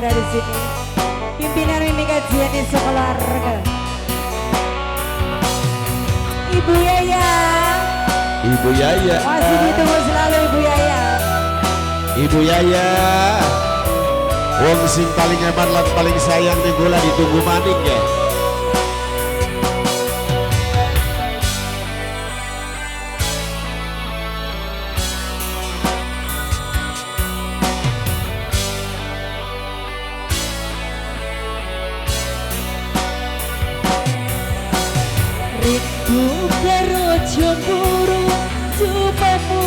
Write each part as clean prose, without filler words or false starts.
ada di sini. Pimpinan Mimi Kajian di sekeluarga. Ibu Yaya. Ibu Yaya. Masih ditunggu selalu Ibu Yaya. Ibu Yaya. Wong sing paling hebat lan paling sayang nih gula ditunggu maning ya. Rindu karo jomburu cupamu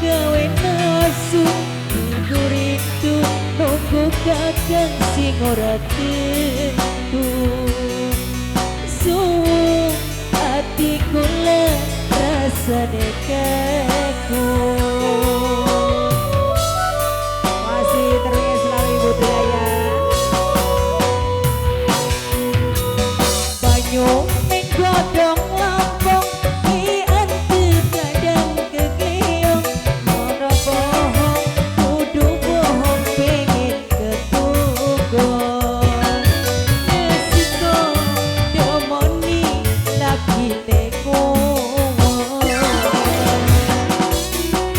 gawe nasu. Rindu rindu nunggu kakang sing ora tentu. Suwung atiku lah rasane kaku. Masih terus selalu Ibu Daya. Banyu godong lampung di antep kadang kekeyong. Ora bohong kudu bohong pengen ketukon. Resiko domoni lagi teko.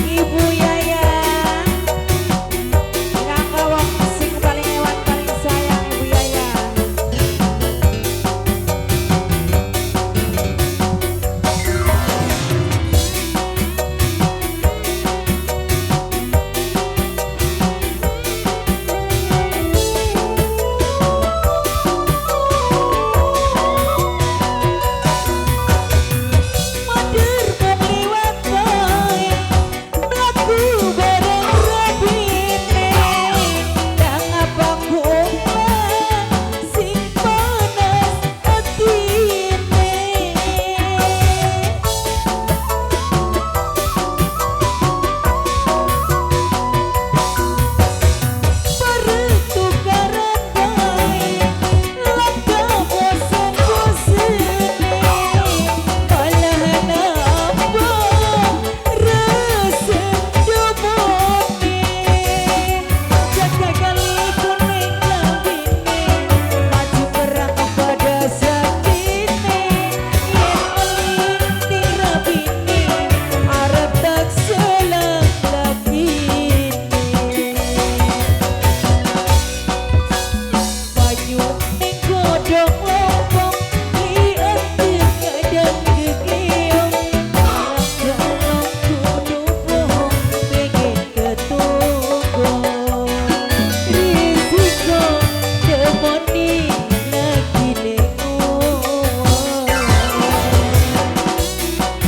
Ibu Yaya kakak wong sing paling hewan paling sayang Ibu Yaya.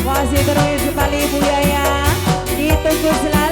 Masih terus kembali Ibu Yaya ditunggu selalu.